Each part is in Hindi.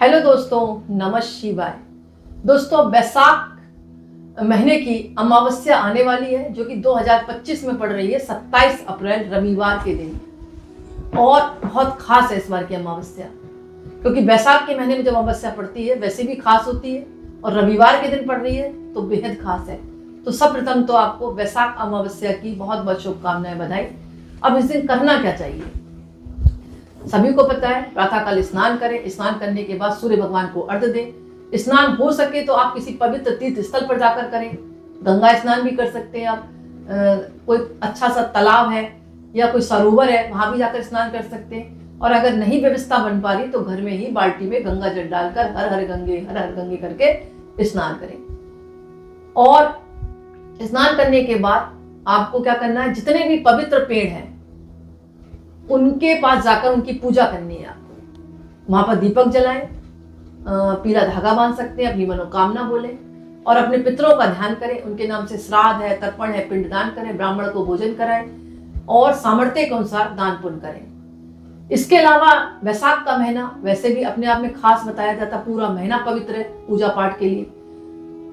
हेलो दोस्तों, नमः शिवाय। दोस्तों, वैशाख महीने की अमावस्या आने वाली है जो कि 2025 में पड़ रही है 27 अप्रैल रविवार के दिन। और बहुत खास है इस बार की अमावस्या, क्योंकि वैशाख के महीने में जब अमावस्या पड़ती है वैसे भी खास होती है और रविवार के दिन पड़ रही है तो बेहद खास है। तो सर्वप्रथम तो आपको वैशाख अमावस्या की बहुत बहुत शुभकामनाएं, बधाई। अब इस दिन करना क्या चाहिए? सभी को पता है, प्रातःकाल स्नान करें। स्नान करने के बाद सूर्य भगवान को अर्घ्य दें। स्नान हो सके तो आप किसी पवित्र तीर्थ स्थल पर जाकर करें। गंगा स्नान भी कर सकते हैं आप। कोई अच्छा सा तालाब है या कोई सरोवर है, वहां भी जाकर स्नान कर सकते हैं। और अगर नहीं व्यवस्था बन पा रही तो घर में ही बाल्टी में गंगा जल डालकर हर हर गंगे करके स्नान करें। और स्नान करने के बाद आपको क्या करना है, जितने भी पवित्र पेड़ हैं उनके पास जाकर उनकी पूजा करनी है आपको। वहां पर दीपक जलाएं, पीला धागा बांध सकते हैं, अपनी मनोकामना बोलें और अपने पितरों का ध्यान करें। उनके नाम से श्राद्ध है, तर्पण है, पिंडदान करें, ब्राह्मण को भोजन कराएं और सामर्थ्य के अनुसार दान पुण्य करें। इसके अलावा वैशाख का महीना वैसे भी अपने आप में खास बताया जाता, पूरा महीना पवित्र है पूजा पाठ के लिए।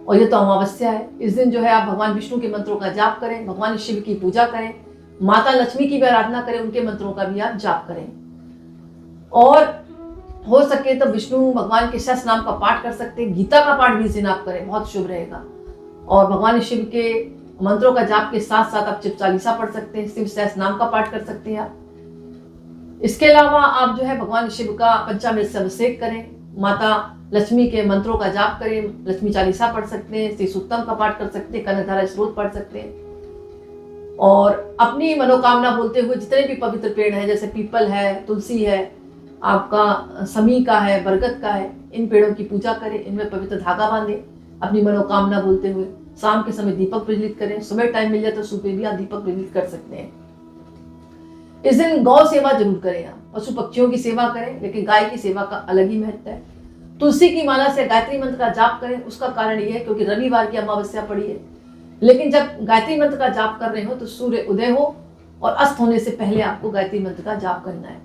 और ये तो अमावस्या है। इस दिन जो है आप भगवान विष्णु के मंत्रों का जाप करें, भगवान शिव की पूजा करें, माता लक्ष्मी की भी आराधना करें, उनके मंत्रों का भी आप जाप करें। और हो सके तो विष्णु भगवान के सहस्त्र नाम का पाठ कर सकते हैं। गीता का पाठ भी इस दिन आप करें, बहुत शुभ रहेगा। और भगवान शिव के मंत्रों का जाप के साथ साथ आप शिव चालीसा पढ़ सकते हैं, शिव सहस्त्र नाम का पाठ कर सकते हैं आप। इसके अलावा आप जो है भगवान शिव का पंचामृत से अभिषेक करें, माता लक्ष्मी के मंत्रों का जाप करें, लक्ष्मी चालीसा पढ़ सकते हैं, श्री सूक्तम का पाठ कर सकते हैं, कनकधारा स्रोत पढ़ सकते हैं। और अपनी मनोकामना बोलते हुए जितने भी पवित्र पेड़ हैं, जैसे पीपल है, तुलसी है, आपका समी का है, बरगद का है, इन पेड़ों की पूजा करें, इनमें पवित्र धागा बांधें, अपनी मनोकामना बोलते हुए। शाम के समय दीपक प्रज्वलित करें, सुबह टाइम मिल जाए तो सुबह भी आप दीपक प्रज्वलित कर सकते हैं। इस दिन गौ सेवा जरूर करें आप, पशु पक्षियों की सेवा करें, लेकिन गाय की सेवा का अलग ही महत्व है। तुलसी की माला से गायत्री मंत्र का जाप करें। उसका कारण यह है क्योंकि रविवार की अमावस्या पड़ी है, लेकिन जब गायत्री मंत्र का जाप कर रहे हो तो सूर्य उदय हो और अस्त होने से पहले आपको गायत्री मंत्र का जाप करना है,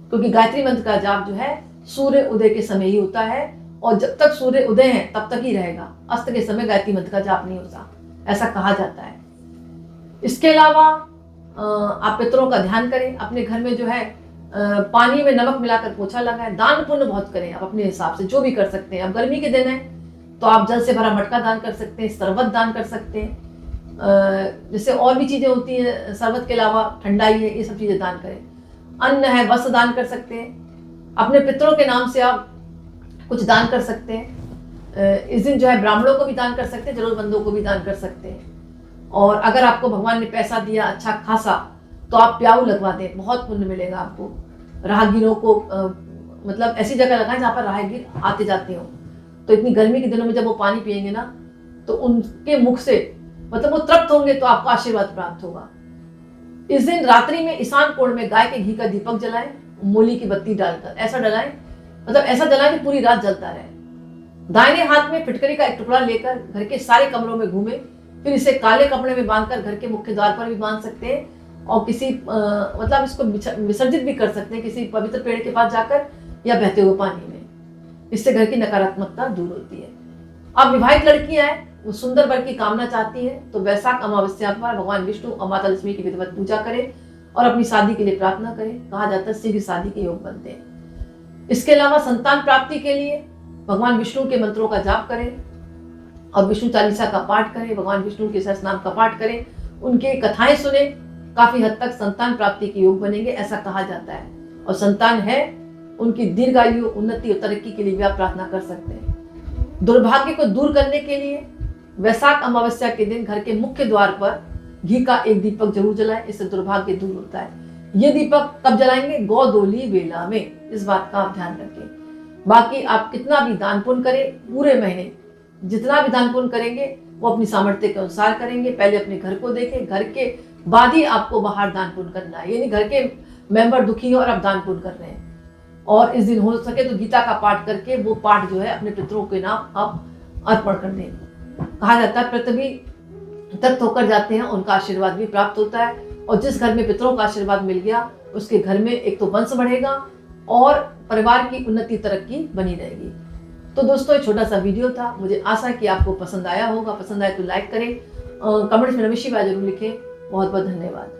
क्योंकि गायत्री मंत्र का जाप जो है सूर्य उदय के समय ही होता है और जब तक सूर्य उदय है तब तक ही रहेगा। अस्त के समय गायत्री मंत्र का जाप नहीं होता, ऐसा कहा जाता है। इसके अलावा आप पितरों का ध्यान करें। अपने घर में जो है पानी में नमक मिलाकर पोछा लगाएं। दान पुण्य बहुत करें आप अपने हिसाब से, जो भी कर सकते हैं। अब गर्मी के दिन है तो आप जल से भरा मटका दान कर सकते हैं, शरबत दान कर सकते हैं, जैसे और भी चीजें होती हैं शरबत के अलावा, ठंडाई है, ये सब चीजें दान करें। अन्न है, वस्त्र दान कर सकते हैं। अपने पितरों के नाम से आप कुछ दान कर सकते हैं। इस दिन जो है ब्राह्मणों को भी दान कर सकते हैं, जरूरतमंदों को भी दान कर सकते हैं। और अगर आपको भगवान ने पैसा दिया अच्छा खासा तो आप प्याऊ लगवा दें, बहुत पुण्य मिलेगा आपको। राहगीरों को मतलब ऐसी जगह लगाएं जहाँ पर राहगीर आते जाते हो, तो इतनी गर्मी के दिनों में जब वो पानी पिएंगे ना तो उनके मुख से मतलब वो तृप्त होंगे तो आपको आशीर्वाद प्राप्त होगा। इस दिन रात्रि में ईशान कोण में गाय के घी का दीपक जलाएं, मूली की बत्ती डालकर ऐसा जलाएं, मतलब ऐसा जलाएं कि पूरी रात जलता रहे। दाहिने हाथ में फिटकरी का एक टुकड़ा लेकर घर के सारे कमरों में घूमे, फिर इसे काले कपड़े में बांधकर घर के मुख्य द्वार पर भी बांध सकते हैं और किसी मतलब इसको विसर्जित भी कर सकते हैं किसी पवित्र पेड़ के पास जाकर या बहते हुए पानी में। इससे घर की नकारात्मकता दूर होती है। अब विवाहित लड़कियां हैं, वो सुंदर वर की कामना चाहती है तो वैशाख अमावस्या पर भगवान विष्णु और माता लक्ष्मी की विधिवत पूजा करें और अपनी शादी के लिए प्रार्थना करें। कहा जाता है शीघ्र शादी के योग बनते हैं। इसके अलावा संतान प्राप्ति के लिए भगवान विष्णु के मंत्रों का जाप करें और विष्णु चालीसा का पाठ करें, भगवान विष्णु के सहस्त्र नाम का पाठ करें, उनके कथाएं सुने। काफी हद तक संतान प्राप्ति के योग बनेंगे, ऐसा कहा जाता है। और संतान है उनकी दीर्घायु, उन्नति और तरक्की के लिए भी आप प्रार्थना कर सकते हैं। दुर्भाग्य को दूर करने के लिए वैशाख अमावस्या के दिन घर के मुख्य द्वार पर घी का एक दीपक जरूर जलाएं, इससे दुर्भाग्य दूर होता है। ये दीपक कब जलाएंगे? गोधूली वेला में, इस बात का आप ध्यान रखें। बाकी आप कितना भी दान पुण्य करें, पूरे महीने जितना भी दान पुण्य करेंगे वो अपनी सामर्थ्य के अनुसार करेंगे। पहले अपने घर को देखें, घर के बाद ही आपको बाहर दान पुण्य करना है। यानी घर के मेंबर दुखी हो और आप दान पुण्य कर रहे हैं। और इस दिन हो सके तो गीता का पाठ करके वो पाठ जो है अपने पितरों के नाम आप अर्पण कर दें। कहा जाता है पृथ्वी तृप्त होकर जाते हैं, उनका आशीर्वाद भी प्राप्त होता है। और जिस घर में पितरों का आशीर्वाद मिल गया उसके घर में एक तो वंश बढ़ेगा और परिवार की उन्नति तरक्की बनी रहेगी। तो दोस्तों एक छोटा सा वीडियो था, मुझे आशा है कि आपको पसंद आया होगा। पसंद आए तो लाइक करें, कमेंट्स में नमः शिवाय जरूर लिखें। बहुत बहुत धन्यवाद।